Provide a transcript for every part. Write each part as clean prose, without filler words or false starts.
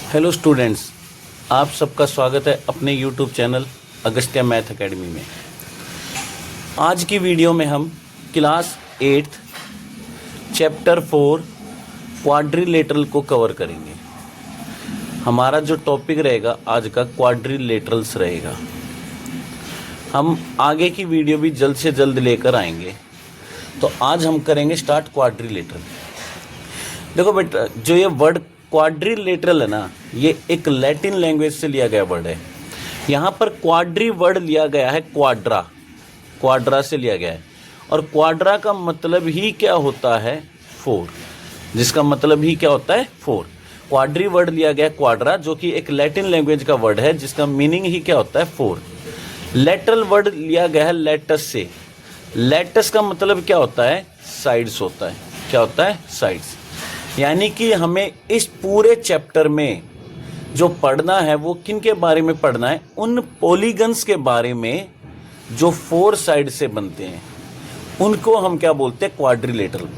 Hello students, आप सबका स्वागत है अपने YouTube channel Agastya math academy में। आज की वीडियो में हम क्लास 8 चैप्टर 4 क्वाड्रिलेटरल को कवर करेंगे। हमारा जो टॉपिक रहेगा आज का क्वाड्रिलेटरल्स रहेगा। हम आगे की वीडियो भी जल्द से जल्द लेकर आएंगे। तो आज हम करेंगे स्टार्ट क्वाड्रिलेटरल। देखो बेटा, जो ये वर्ड क्वाड्रिलेटरल है ना, ये एक लैटिन लैंग्वेज से लिया गया वर्ड है। यहाँ पर क्वाड्री वर्ड लिया गया है क्वाड्रा से लिया गया है। और क्वाड्रा का मतलब ही क्या होता है? 4, जिसका मतलब ही क्या होता है? 4। क्वाड्री वर्ड लिया गया क्वाड्रा, जो कि एक लैटिन लैंग्वेज का वर्ड है, जिसका मीनिंग ही क्या होता है? 4। लेटरल वर्ड लिया गया है लेटस से। लेटस का मतलब क्या होता है? साइड्स होता है। क्या होता है? साइड्स। यानी कि हमें इस पूरे चैप्टर में जो पढ़ना है वो किन के बारे में पढ़ना है? उन पॉलीगन्स के बारे में जो 4 साइड से बनते हैं, उनको हम क्या बोलते हैं? क्वाड्रिलेटरल।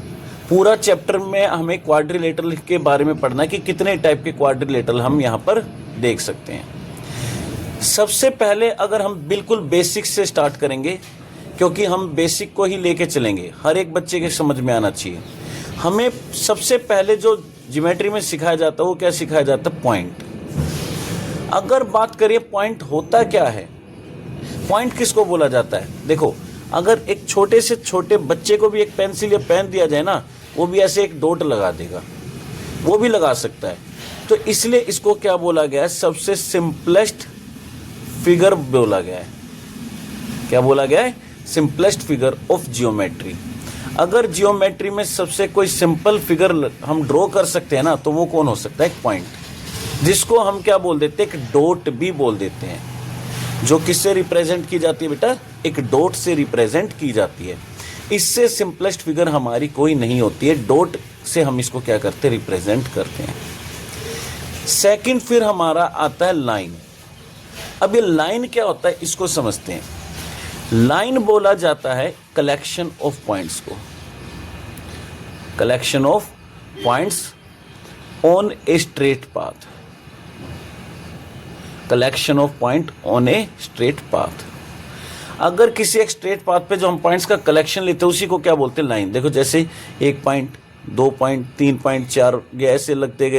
पूरा चैप्टर में हमें क्वाड्रिलेटरल के बारे में पढ़ना है कि कितने टाइप के क्वाड्रिलेटरल हम यहाँ पर देख सकते हैं। सबसे पहले अगर हम बिल्कुल बेसिक से स्टार्ट करेंगे, क्योंकि हम बेसिक को ही लेके चलेंगे, हर एक बच्चे के समझ में आना चाहिए। हमें सबसे पहले जो ज्योमेट्री में सिखाया जाता है वो क्या सिखाया जाता है? पॉइंट। अगर बात करिए पॉइंट होता क्या है, पॉइंट किसको बोला जाता है? देखो, अगर एक छोटे से छोटे बच्चे को भी एक पेंसिल या पेन दिया जाए ना, वो भी ऐसे एक डॉट लगा देगा, वो भी लगा सकता है। तो इसलिए इसको क्या बोला गया है? सबसे सिंपलेस्ट फिगर बोला गया है। क्या बोला गया है? Simplest figure of geometry. अगर जियोमेट्री में सबसे कोई सिंपल फिगर हम ड्रॉ कर सकते हैं ना, तो वो कौन हो सकता है? एक पॉइंट, जिसको हम क्या बोल देते हैं? एक डॉट भी बोल देते हैं। जो किससे रिप्रेजेंट की जाती है बेटा? एक डॉट से रिप्रेजेंट की जाती है। इससे सिंपलेस्ट फिगर हमारी कोई नहीं होती है। डॉट से हम इसको क्या करते हैं? रिप्रेजेंट करते हैं। सेकंड फिर हमारा आता है लाइन। अब ये लाइन क्या होता है, इसको समझते हैं। लाइन बोला जाता है कलेक्शन ऑफ पॉइंट्स को, collection of points on a straight path, collection of point on a straight path. अगर किसी एक स्ट्रेट पाथ पे जो हम पॉइंट्स का कलेक्शन लेते हैं, उसी को क्या बोलते हैं? लाइन। देखो, जैसे 1 पॉइंट, 2 पॉइंट, 3 पॉइंट, 4, ये ऐसे लगते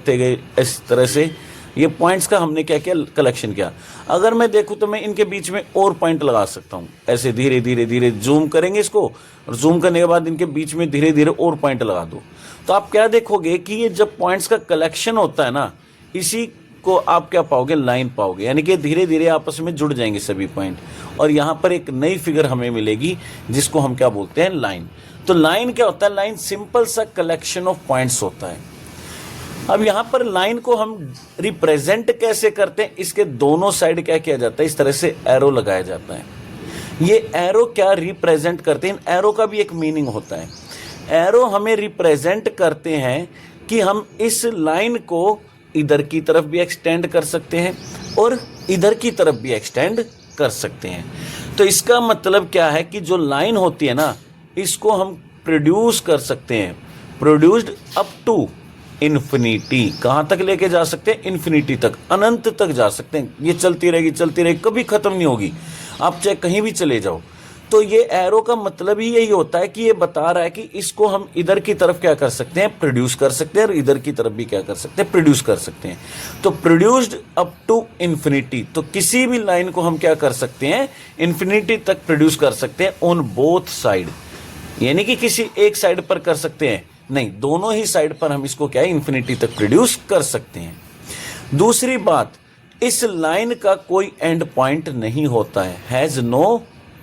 गए इस तरह से ये पॉइंट्स का हमने क्या किया? कलेक्शन किया। अगर मैं देखूं तो मैं इनके बीच में और पॉइंट लगा सकता हूं। ऐसे धीरे धीरे जूम करेंगे इसको, और जूम करने के बाद इनके बीच में धीरे धीरे और पॉइंट लगा दो। तो आप क्या देखोगे कि ये जब पॉइंट्स का कलेक्शन होता है ना, इसी को आप क्या पाओगे? लाइन पाओगे। यानी कि धीरे धीरे आपस में जुड़ जाएंगे सभी पॉइंट, और यहाँ पर एक नई फिगर हमें मिलेगी, जिसको हम क्या बोलते हैं? लाइन। तो लाइन क्या होता है? लाइन सिंपल सा कलेक्शन ऑफ पॉइंट्स होता है। अब यहाँ पर लाइन को हम रिप्रेजेंट कैसे करते हैं? इसके दोनों साइड क्या किया जाता है? इस तरह से एरो लगाया जाता है। ये एरो क्या रिप्रेजेंट करते हैं? एरो का भी एक मीनिंग होता है। एरो हमें रिप्रेजेंट करते हैं कि हम इस लाइन को इधर की तरफ भी एक्सटेंड कर सकते हैं और इधर की तरफ भी एक्सटेंड कर सकते हैं। तो इसका मतलब क्या है कि जो लाइन होती है ना, इसको हम प्रोड्यूस कर सकते हैं। Produced up to infinity. कहाँ तक लेके जा सकते हैं? इन्फिनिटी तक, अनंत तक जा सकते हैं। ये चलती रहेगी, कभी खत्म नहीं होगी, आप चाहे कहीं भी चले जाओ। तो ये एरो का मतलब ही यही होता है कि ये बता रहा है कि इसको हम इधर की तरफ क्या कर सकते हैं? प्रोड्यूस कर सकते हैं, और इधर की तरफ भी क्या कर सकते हैं? प्रोड्यूस कर सकते हैं। तो प्रोड्यूस्ड अप टू इन्फिनिटी, तो किसी भी लाइन को हम क्या कर सकते हैं? इन्फिनिटी तक प्रोड्यूस कर सकते हैं ऑन बोथ साइड। यानी कि किसी एक साइड पर कर सकते हैं नहीं, दोनों ही साइड पर हम इसको क्या है? इन्फिनिटी तक प्रोड्यूस कर सकते हैं। दूसरी बात, इस लाइन का कोई एंड पॉइंट नहीं होता है। Has no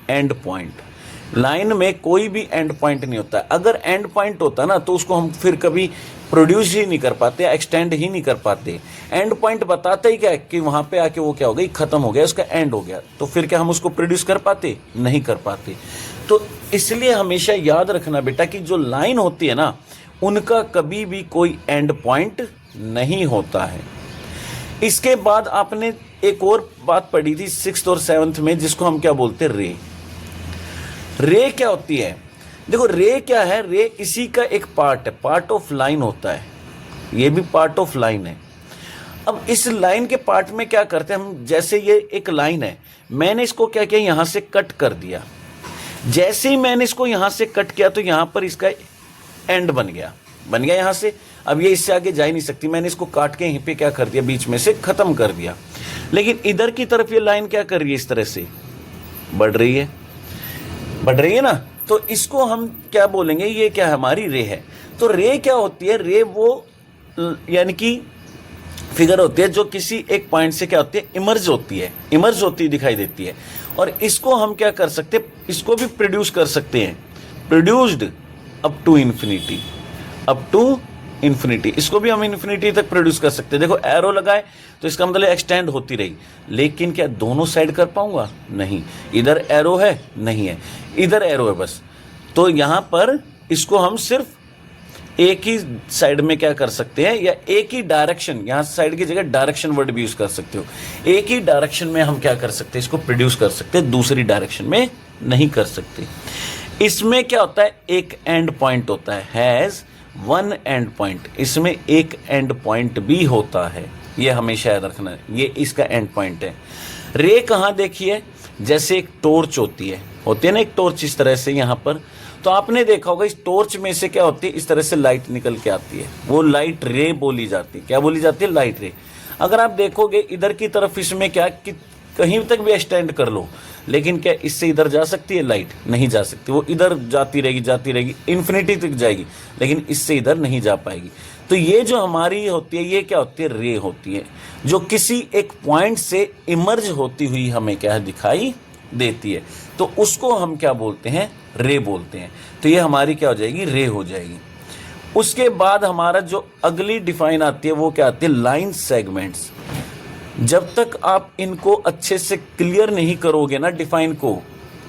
end point. Line में कोई भी एंड पॉइंट नहीं होता है। अगर एंड पॉइंट होता ना, तो उसको हम फिर कभी प्रोड्यूस ही नहीं कर पाते, एक्सटेंड ही नहीं कर पाते। एंड पॉइंट बताता ही क्या है कि वहां पे आके वो क्या हो गई? खत्म हो गया, उसका एंड हो गया। तो फिर क्या हम उसको प्रोड्यूस कर पाते? नहीं कर पाते। तो इसलिए हमेशा याद रखना बेटा कि जो लाइन होती है ना, उनका कभी भी कोई एंड पॉइंट नहीं होता है। इसके बाद आपने एक और बात पढ़ी थी 6th और 7th में, जिसको हम क्या बोलते हैं? रे। रे क्या होती है? देखो, रे क्या है? रे इसी का एक पार्ट है, पार्ट ऑफ लाइन होता है। ये भी पार्ट ऑफ लाइन है। अब इस लाइन के पार्ट में क्या करते हैं हम, जैसे ये एक लाइन है, मैंने इसको क्या किया, यहां से कट कर दिया। जैसे ही मैंने इसको यहां से कट किया तो यहां पर इसका एंड बन गया यहां से। अब ये इससे आगे जा ही नहीं सकती, मैंने इसको काट के यहीं पे क्या कर दिया, बीच में से खत्म कर दिया। लेकिन इधर की तरफ ये लाइन क्या कर रही है, इस तरह से बढ़ रही है ना। तो इसको हम क्या बोलेंगे, ये क्या हमारी रे है। तो रे क्या होती है, रे वो यानी कि फिगर होती है जो किसी एक पॉइंट से क्या होती है, इमर्ज होती दिखाई देती है। और इसको हम क्या कर सकते हैं, इसको भी प्रोड्यूस कर सकते हैं, प्रोड्यूस्ड अप टू इन्फिनिटी, इसको भी हम इन्फिनिटी तक प्रोड्यूस कर सकते हैं। देखो एरो लगाए तो इसका मतलब एक्सटेंड होती रही, लेकिन क्या दोनों साइड कर पाऊंगा, नहीं। इधर एरो है, नहीं है, इधर एरो है बस। तो यहां पर इसको हम सिर्फ एक ही साइड में क्या कर सकते हैं, या एक ही डायरेक्शन, यहां साइड की जगह डायरेक्शन वर्ड भी यूज कर सकते हो। एक ही डायरेक्शन में हम क्या कर सकते हैं, इसको प्रोड्यूस कर सकते हैं, दूसरी डायरेक्शन में नहीं कर सकते। इसमें क्या होता है, एक एंड पॉइंट होता है, हैज वन एंड पॉइंट। इसमें एक एंड पॉइंट भी होता है, ये हमेशा याद रखना है, ये इसका एंड पॉइंट है। रे कहाँ देखिए, जैसे एक टॉर्च होती है ना, एक टॉर्च इस तरह से यहाँ पर, तो आपने देखा होगा इस टॉर्च में से क्या होती है, इस तरह से लाइट निकल के आती है, वो लाइट रे बोली जाती है। क्या बोली जाती है, लाइट रे। अगर आप देखोगे इधर की तरफ, इसमें क्या कि कहीं तक भी एक्सटेंड कर लो, लेकिन क्या इससे इधर जा सकती है लाइट, नहीं जा सकती। वो इधर जाती रहेगी, इन्फिनिटी तक जाएगी, लेकिन इससे इधर नहीं जा पाएगी। तो ये जो हमारी होती है, ये क्या होती है, रे होती है, जो किसी एक पॉइंट से इमर्ज होती हुई हमें क्या दिखाई देती है। तो उसको हम क्या बोलते हैं, रे बोलते हैं। तो ये हमारी क्या हो जाएगी, रे हो जाएगी। उसके बाद हमारा जो अगली डिफाइन आती है, वो क्या आती है, लाइन सेगमेंट्स। जब तक आप इनको अच्छे से क्लियर नहीं करोगे ना डिफाइन को,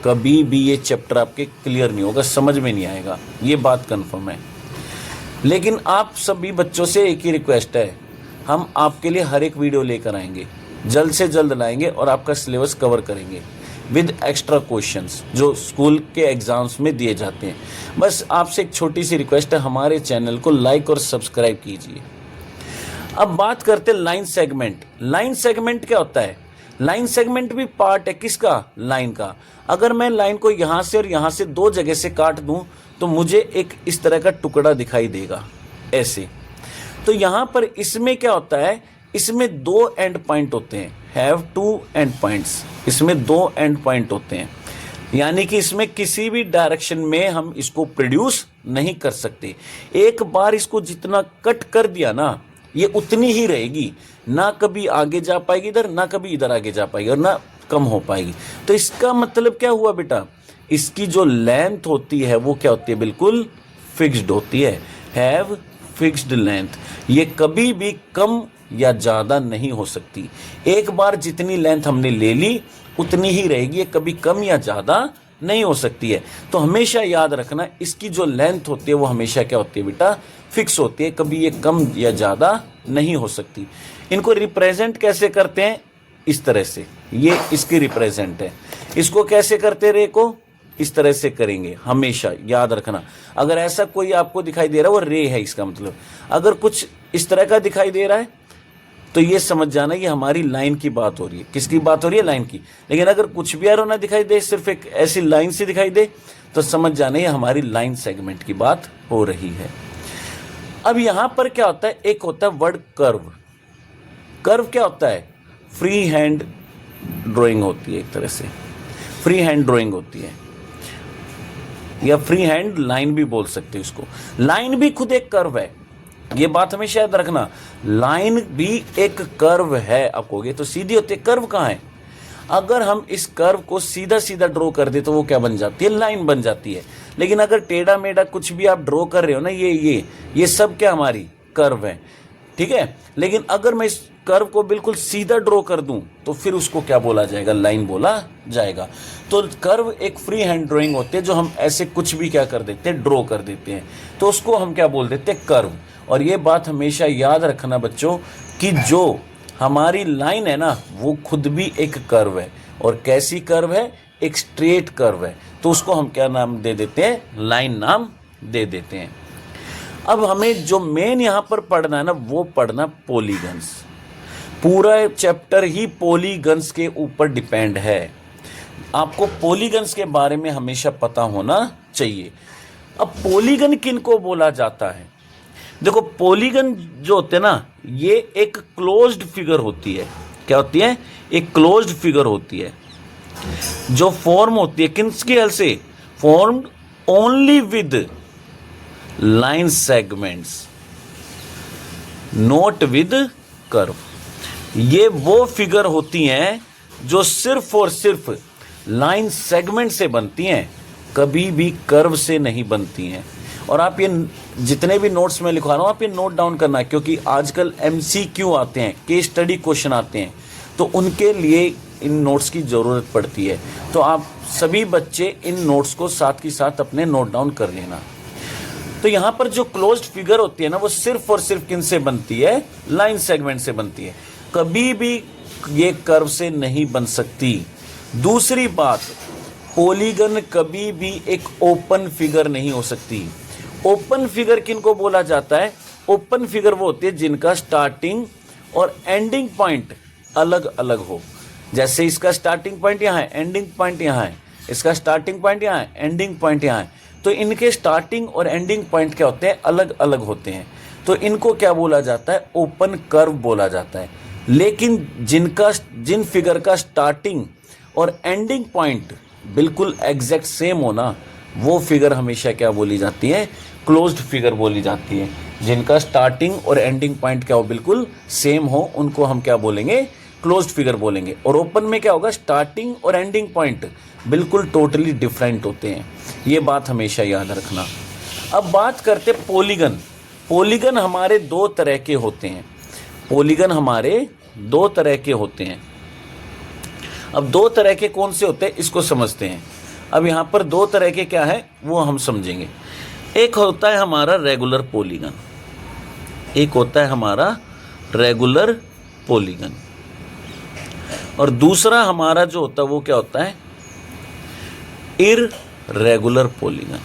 कभी भी ये चैप्टर आपके क्लियर नहीं होगा, समझ में नहीं आएगा, ये बात कंफर्म है। लेकिन आप सभी बच्चों से एक ही रिक्वेस्ट है, हम आपके लिए हर एक वीडियो लेकर आएंगे, जल्द से जल्द लाएंगे और आपका सिलेबस कवर करेंगे विद एक्स्ट्रा क्वेश्चंस जो स्कूल के एग्जाम्स में दिए जाते हैं। बस आपसे एक छोटी सी रिक्वेस्ट है, हमारे चैनल को लाइक और सब्सक्राइब कीजिए। अब बात करते हैं लाइन सेगमेंट। लाइन सेगमेंट क्या होता है, लाइन सेगमेंट भी पार्ट है किसका, लाइन का। अगर मैं लाइन को यहां से और यहां से दो जगह से काट दूं तो मुझे एक इस तरह का टुकड़ा दिखाई देगा, ऐसे। तो यहां पर इसमें क्या होता है, इसमें दो एंड पॉइंट होते हैं, हैव टू एंड पॉइंट्स, इसमें दो एंड पॉइंट होते हैं। यानी कि इसमें किसी भी डायरेक्शन में हम इसको प्रोड्यूस नहीं कर सकते। एक बार इसको जितना कट कर दिया ना, ये उतनी ही रहेगी, ना कभी आगे जा पाएगी इधर, ना कभी इधर आगे जा पाएगी, और ना कम हो पाएगी। तो इसका मतलब क्या हुआ बेटा, इसकी जो लेंथ होती है वो क्या होती है, बिल्कुल फिक्स्ड होती है, हैव फिक्स्ड लेंथ। ये कभी भी कम या ज़्यादा नहीं हो सकती। एक बार जितनी लेंथ हमने ले ली उतनी ही रहेगी, ये कभी कम या ज़्यादा नहीं हो सकती है। तो हमेशा याद रखना, इसकी जो लेंथ होती है वो हमेशा क्या होती है बेटा, फिक्स होती है, कभी ये कम या ज़्यादा नहीं हो सकती। इनको रिप्रेजेंट कैसे करते हैं, इस तरह से, ये इसकी रिप्रेजेंट है। इसको कैसे करते, रे को इस तरह से करेंगे, हमेशा याद रखना। अगर ऐसा कोई आपको दिखाई दे रहा है वो रे है, इसका मतलब। अगर कुछ इस तरह का दिखाई दे रहा है तो ये समझ जाना ये हमारी लाइन की बात हो रही है। किसकी बात हो रही है, लाइन की। लेकिन अगर कुछ भी एरो ना दिखाई दे, सिर्फ एक ऐसी लाइन सी दिखाई दे, तो समझ जाना ये हमारी लाइन सेगमेंट की बात हो रही है। अब यहां पर क्या होता है, एक होता है वर्ड कर्व। कर्व क्या होता है, फ्री हैंड ड्राइंग होती है, एक तरह से फ्री हैंड ड्राइंग होती है, या फ्री हैंड लाइन भी बोल सकते हैं इसको। लाइन भी खुद एक कर्व है, ये बात हमेशा याद रखना, लाइन भी एक कर्व है। आप कहोगे तो सीधी होती है, कर्व कहाँ है। अगर हम इस कर्व को सीधा सीधा ड्रॉ कर दे तो वो क्या बन जाती है, लाइन बन जाती है। लेकिन अगर टेढ़ा मेढ़ा कुछ भी आप ड्रॉ कर रहे हो ना, ये सब क्या हमारी कर्व है, ठीक है। लेकिन अगर मैं इस कर्व को बिल्कुल सीधा ड्रॉ कर दूं तो फिर उसको क्या बोला जाएगा, लाइन बोला जाएगा। तो कर्व एक फ्री हैंड ड्राइंग होती है, जो हम ऐसे कुछ भी क्या कर देते हैं, ड्रॉ कर देते हैं, तो उसको हम क्या बोल देते हैं, कर्व। और ये बात हमेशा याद रखना बच्चों कि जो हमारी लाइन है ना, वो खुद भी एक कर्व है। और कैसी कर्व है, एक स्ट्रेट कर्व है, तो उसको हम क्या नाम दे देते हैं, लाइन नाम दे देते हैं। अब हमें जो मेन यहाँ पर पढ़ना है ना, वो पढ़ना पॉलीगन्स। पूरा चैप्टर ही पॉलीगन्स के ऊपर डिपेंड है। आपको पॉलीगन्स के बारे में हमेशा पता होना चाहिए। अब पॉलीगन किन को बोला जाता है? देखो, पॉलीगन जो होते हैं ना, ये एक क्लोज्ड फिगर होती है। क्या होती है? एक क्लोज्ड फिगर होती है जो फॉर्म होती है किसकी हेल्प से? Formed only with line segments, not with curve. ये वो फिगर होती हैं जो सिर्फ और सिर्फ लाइन सेगमेंट से बनती हैं, कभी भी कर्व से नहीं बनती हैं। और आप ये जितने भी नोट्स में लिखवा रहा हूँ, आप ये नोट डाउन करना, क्योंकि आजकल MCQ आते हैं, केस स्टडी क्वेश्चन आते हैं, तो उनके लिए इन नोट्स की ज़रूरत पड़ती है। तो आप सभी बच्चे इन नोट्स को साथ के साथ अपने नोट डाउन कर लेना। तो यहाँ पर जो क्लोज्ड फिगर होती है ना, वो सिर्फ और सिर्फ किन से बनती है? लाइन सेगमेंट से बनती है, कभी भी ये कर्व से नहीं बन सकती। दूसरी बात, पॉलीगन कभी भी एक ओपन फिगर नहीं हो सकती। ओपन फिगर किनको बोला जाता है? ओपन फिगर वो होती है जिनका स्टार्टिंग और एंडिंग पॉइंट अलग अलग हो। जैसे इसका स्टार्टिंग पॉइंट यहाँ है, एंडिंग पॉइंट यहाँ है, इसका स्टार्टिंग पॉइंट यहाँ है, एंडिंग पॉइंट यहाँ है, तो इनके स्टार्टिंग और एंडिंग पॉइंट क्या होते हैं? अलग अलग होते हैं। तो इनको क्या बोला जाता है? ओपन कर्व बोला जाता है। लेकिन जिन फिगर का स्टार्टिंग और एंडिंग पॉइंट बिल्कुल एग्जैक्ट सेम होना, वो फिगर हमेशा क्या बोली जाती है? क्लोज्ड फिगर बोली जाती है। जिनका स्टार्टिंग और एंडिंग पॉइंट क्या हो? बिल्कुल सेम हो, उनको हम क्या बोलेंगे? क्लोज्ड फिगर बोलेंगे। और ओपन में क्या होगा? स्टार्टिंग और एंडिंग पॉइंट बिल्कुल टोटली डिफरेंट होते हैं। ये बात हमेशा याद रखना। अब बात करते पॉलीगन। पॉलीगन हमारे दो तरह के होते हैं। पॉलीगन हमारे दो तरह के होते हैं। अब दो तरह के कौन से होते हैं, इसको समझते हैं। अब यहाँ पर दो तरह के क्या है वो हम समझेंगे। एक होता है हमारा रेगुलर पॉलीगन, एक होता है हमारा रेगुलर पॉलीगन, और दूसरा हमारा जो होता है वो क्या होता है? Irregular polygon.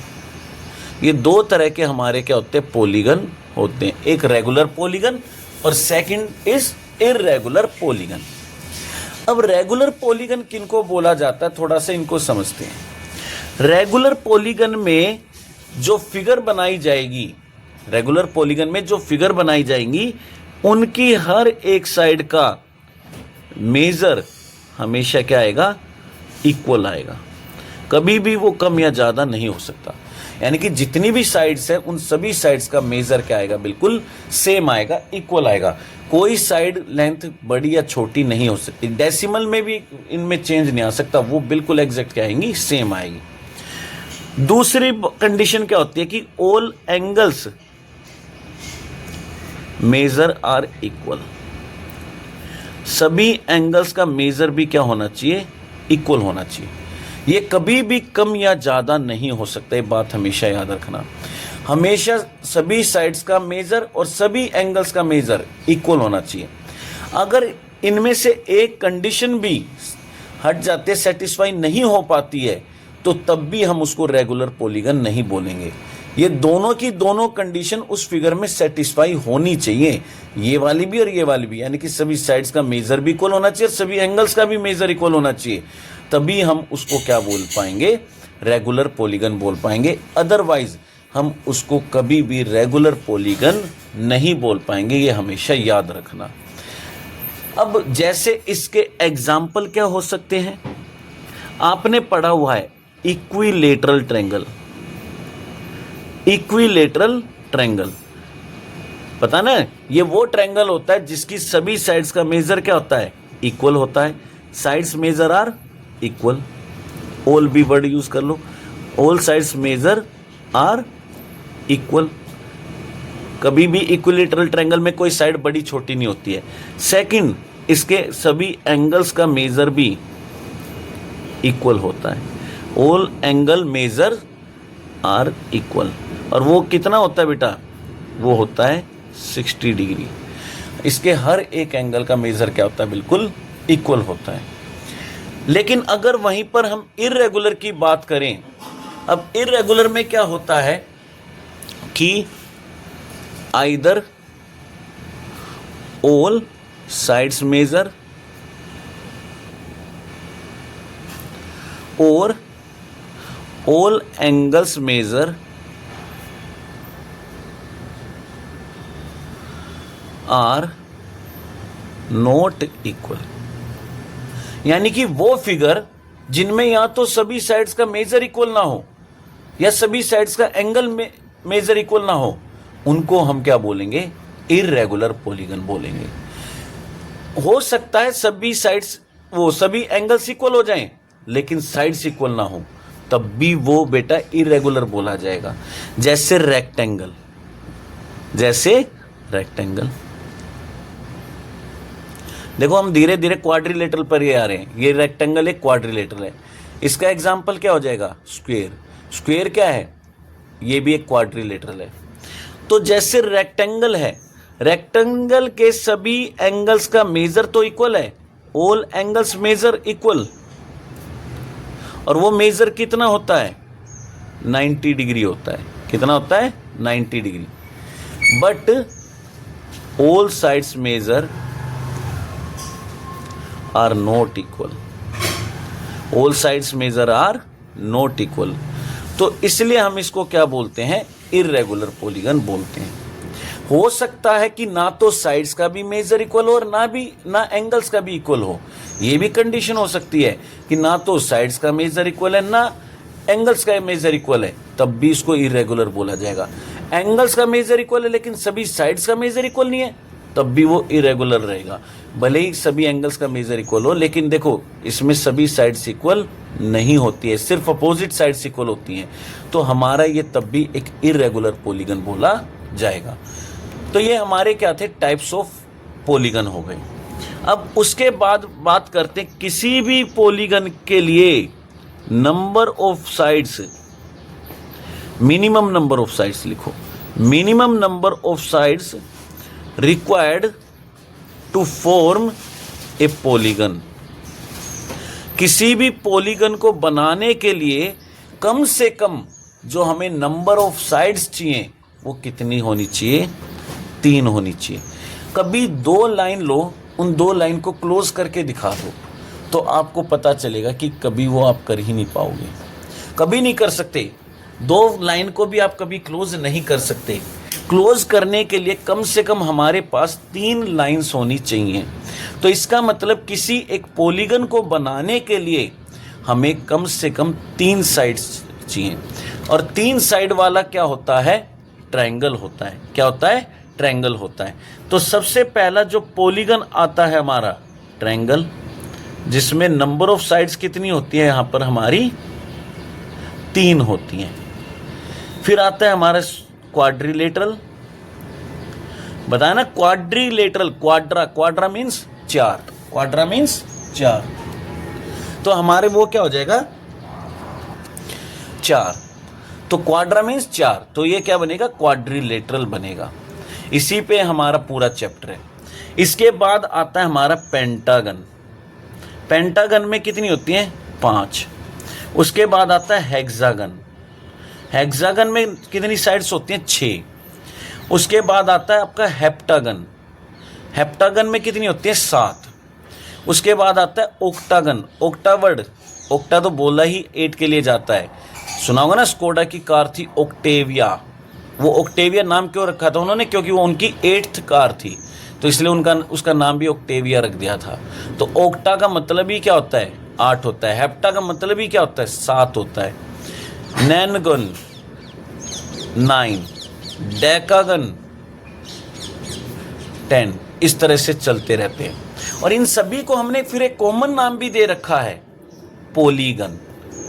ये दो तरह के हमारे क्या होते हैं? पॉलीगन होते हैं। एक रेगुलर पॉलीगन और सेकंड इज इररेगुलर पॉलीगन। अब रेगुलर पॉलीगन किनको बोला जाता है, थोड़ा सा इनको समझते हैं। रेगुलर पॉलीगन में जो फिगर बनाई जाएगी, रेगुलर पॉलीगन में जो फिगर बनाई जाएंगी, उनकी हर एक साइड का मेजर हमेशा क्या आएगा? इक्वल आएगा। कभी भी वो कम या ज़्यादा नहीं हो सकता। यानी कि जितनी भी साइड्स है, उन सभी साइड्स का मेजर क्या आएगा? बिल्कुल सेम आएगा, इक्वल आएगा। कोई साइड लेंथ बड़ी या छोटी नहीं हो सकती। डेसिमल में भी इनमें चेंज नहीं आ सकता, वो बिल्कुल एग्जैक्ट क्या आएंगी? सेम आएगी। दूसरी कंडीशन क्या होती है कि all angles measure are equal. सभी एंगल्स का मेजर भी क्या होना चाहिए? इक्वल होना चाहिए। ये कभी भी कम या ज़्यादा नहीं हो सकता। ये बात हमेशा याद रखना। हमेशा सभी साइड्स का मेजर और सभी एंगल्स का मेजर इक्वल होना चाहिए। अगर इनमें से एक कंडीशन भी हट जाते, सेटिस्फाई नहीं हो पाती है, तो तब भी हम उसको रेगुलर पॉलीगन नहीं बोलेंगे। ये दोनों की दोनों कंडीशन उस फिगर में सेटिस्फाई होनी चाहिए, ये वाली भी और ये वाली भी। यानी कि सभी साइड्स का मेजर भी इक्वल होना चाहिए, सभी एंगल्स का भी मेजर इक्वल होना चाहिए, तभी हम उसको क्या बोल पाएंगे? रेगुलर पॉलीगन बोल पाएंगे। अदरवाइज हम उसको कभी भी रेगुलर पॉलीगन नहीं बोल पाएंगे। ये हमेशा याद रखना। अब जैसे इसके एग्जाम्पल क्या हो सकते हैं? आपने पढ़ा हुआ है इक्विलेटरल ट्रायंगल। इक्विलेटरल ट्रायंगल पता ना, ये वो ट्रायंगल होता है जिसकी सभी साइड्स का मेजर क्या होता है? इक्वल होता है। Sides measure are equal. All भी वर्ड यूज कर लो। All sides measure are equal. कभी भी इक्विलेटरल ट्रायंगल में कोई साइड बड़ी छोटी नहीं होती है। सेकंड, इसके सभी एंगल्स का मेजर भी इक्वल होता है। All angle measure are equal. और वो कितना होता है बेटा? वो होता है 60 डिग्री। इसके हर एक एंगल का मेजर क्या होता है? बिल्कुल इक्वल होता है। लेकिन अगर वहीं पर हम इर्रेगुलर की बात करें, अब इर्रेगुलर में क्या होता है कि either all sides measure or all angles measure are not equal। यानी कि वो फिगर जिनमें या तो सभी साइड्स का मेजर इक्वल ना हो या सभी साइड्स का एंगल में मेजर इक्वल ना हो, उनको हम क्या बोलेंगे? इर्रेगुलर पॉलीगन बोलेंगे। हो सकता है सभी साइड्स वो सभी एंगल्स इक्वल हो जाएं, लेकिन साइड्स इक्वल ना हो, तब भी वो बेटा इर्रेगुलर बोला जाएगा। जैसे रेक्टेंगल, देखो हम धीरे धीरे क्वाड्रिलेटरल पर ये आ रहे हैं। ये रेक्टेंगल एक क्वाड्रिलेटरल है। इसका एग्जाम्पल क्या हो जाएगा? स्क्वेयर क्या है? ये भी एक क्वाड्रिलेटरल है। तो जैसे रेक्टेंगल है, रेक्टेंगल के सभी एंगल्स का मेजर तो इक्वल है, ऑल एंगल्स मेजर इक्वल, और वो मेजर कितना होता है? 90 डिग्री होता है। कितना होता है? 90 degree. But all sides measure are not equal. All sides measure are not equal. तो इसलिए हम इसको क्या बोलते हैं? इर्रेगुलर पॉलीगन बोलते हैं। हो सकता है कि ना तो साइड्स का भी मेजर इक्वल हो और ना एंगल्स का भी इक्वल हो। ये भी कंडीशन हो सकती है कि ना तो साइड्स का मेजर इक्वल है ना एंगल्स का मेजर इक्वल है, तब भी इसको इर्रेगुलर बोला जाएगा। एंगल्स का मेजर इक्वल है लेकिन सभी साइड्स का मेजर इक्वल नहीं है, तब भी वो इरेगुलर रहेगा। भले ही सभी एंगल्स का मेजर इक्वल हो, लेकिन देखो इसमें सभी साइड्स इक्वल नहीं होती है, सिर्फ अपोजिट साइड्स इक्वल होती हैं, तो हमारा ये तब भी एक इरेगुलर पॉलीगन बोला जाएगा। तो ये हमारे क्या थे? टाइप्स ऑफ पॉलीगन हो गए। अब उसके बाद बात करते हैं किसी भी पॉलीगन के लिए number of sides, minimum number of sides लिखो। Minimum number of sides required to form a polygon. किसी भी पॉलीगन को बनाने के लिए कम से कम जो हमें नंबर ऑफ साइड्स चाहिए वो कितनी होनी चाहिए? 3 होनी चाहिए। कभी 2 लाइन लो, उन 2 लाइन को क्लोज करके दिखा दो, तो आपको पता चलेगा कि कभी वो आप कर ही नहीं पाओगे, कभी नहीं कर सकते। 2 लाइन को भी आप कभी क्लोज नहीं कर सकते। क्लोज करने के लिए कम से कम हमारे पास 3 लाइंस होनी चाहिए। तो इसका मतलब किसी एक पॉलीगन को बनाने के लिए हमें कम से कम 3 साइड्स चाहिए, और 3 साइड वाला क्या होता है? ट्रायंगल होता है। क्या होता है? ट्रायंगल होता है। तो सबसे पहला जो पॉलीगन आता है हमारा ट्रायंगल, जिसमें नंबर ऑफ साइड्स कितनी होती है? यहाँ पर हमारी 3 होती हैं। फिर आता है हमारा क्वाड्रिलेटरल। बताया ना quadrilateral, Quadra means 4, Quadra means 4। तो हमारे वो क्या हो जाएगा? 4। तो क्वाड्रा मीन्स 4, तो ये क्या बनेगा? क्वाड्रिलेटरल बनेगा। इसी पे हमारा पूरा चैप्टर है। इसके बाद आता है हमारा पेंटागन। पेंटागन में कितनी होती हैं? 5। उसके बाद आता है हेक्सागन। हेक्सागन में कितनी साइड्स होती हैं? 6। उसके बाद आता है आपका हेप्टागन। हेप्टागन में कितनी होती है? 7। उसके बाद आता है ओक्टागन। ओक्टावर्ड, ओक्टा तो बोला ही 8 के लिए जाता है। सुना होगा ना, स्कोडा की कार थी ओक्टेविया। वो ओक्टेविया नाम क्यों रखा था उन्होंने? क्योंकि वो उनकी 8th कार थी, तो इसलिए उसका नाम भी ओक्टेविया रख दिया था। तो ओक्टा का मतलब ही क्या होता है? 8 होता है। हेप्टा का मतलब ही क्या होता है? 7 होता है। नैनगन 9, डेकागन 10, इस तरह से चलते रहते हैं। और इन सभी को हमने फिर एक कॉमन नाम भी दे रखा है, पॉलीगन।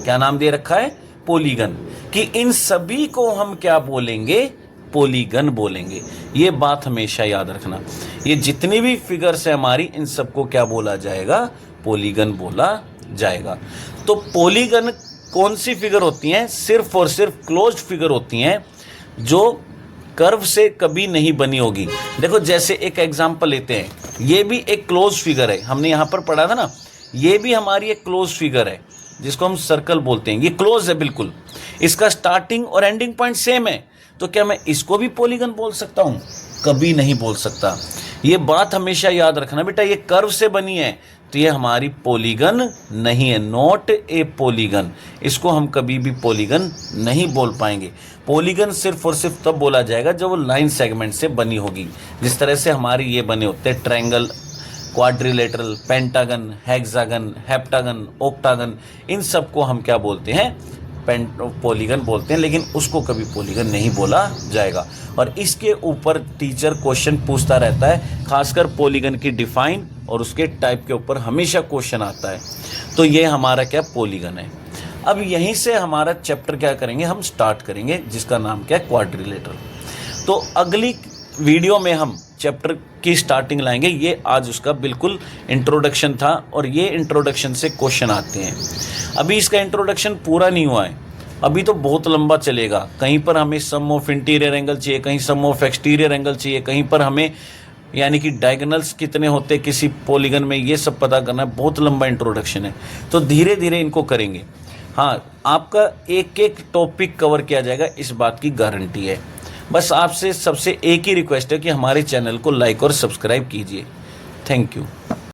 क्या नाम दे रखा है? पॉलीगन। कि इन सभी को हम क्या बोलेंगे? पॉलीगन बोलेंगे। ये बात हमेशा याद रखना। ये जितनी भी फिगर्स है हमारी, इन सबको क्या बोला जाएगा? पॉलीगन बोला जाएगा। तो पॉलीगन कौन सी फिगर होती हैं? सिर्फ और सिर्फ क्लोज्ड फिगर होती हैं जो कर्व से कभी नहीं बनी होगी। देखो जैसे एक एग्जांपल लेते हैं, ये भी एक क्लोज फिगर है, हमने यहाँ पर पढ़ा था ना, ये भी हमारी एक क्लोज फिगर है जिसको हम सर्कल बोलते हैं। ये क्लोज है बिल्कुल, इसका स्टार्टिंग और एंडिंग पॉइंट सेम है, तो क्या मैं इसको भी पॉलीगन बोल सकता हूँ? कभी नहीं बोल सकता। ये बात हमेशा याद रखना बेटा, ये कर्व से बनी है तो ये हमारी पॉलीगन नहीं है, नॉट ए पॉलीगन। इसको हम कभी भी पॉलीगन नहीं बोल पाएंगे। पॉलीगन सिर्फ और सिर्फ तब बोला जाएगा जब वो लाइन सेगमेंट से बनी होगी, जिस तरह से हमारे ये बने होते हैं triangle, quadrilateral, pentagon, hexagon, heptagon, octagon, इन सब को हम क्या बोलते हैं, पॉलीगन बोलते हैं, लेकिन उसको कभी पॉलीगन नहीं बोला जाएगा। और इसके ऊपर टीचर क्वेश्चन पूछता रहता है, खासकर पॉलीगन की डिफाइन और उसके टाइप के ऊपर हमेशा क्वेश्चन आता है। तो ये हमारा क्या पॉलीगन है। अब यहीं से हमारा चैप्टर क्या करेंगे, हम स्टार्ट करेंगे, जिसका नाम क्या है, क्वाड्रिलेटरल। तो अगली वीडियो में हम चैप्टर की स्टार्टिंग लाएंगे। ये आज उसका बिल्कुल इंट्रोडक्शन था और ये इंट्रोडक्शन से क्वेश्चन आते हैं। अभी इसका इंट्रोडक्शन पूरा नहीं हुआ है, अभी तो बहुत लंबा चलेगा। कहीं पर हमें सम ऑफ इंटीरियर एंगल चाहिए, कहीं सम ऑफ एक्सटीरियर एंगल चाहिए, कहीं पर हमें यानी कि डायगोनल्स कितने होते हैं किसी पॉलीगन में, ये सब पता करना है। बहुत लंबा इंट्रोडक्शन है, तो धीरे धीरे इनको करेंगे। हाँ, आपका एक एक टॉपिक कवर किया जाएगा, इस बात की गारंटी है। बस आपसे सबसे एक ही रिक्वेस्ट है कि हमारे चैनल को लाइक और सब्सक्राइब कीजिए। Thank you.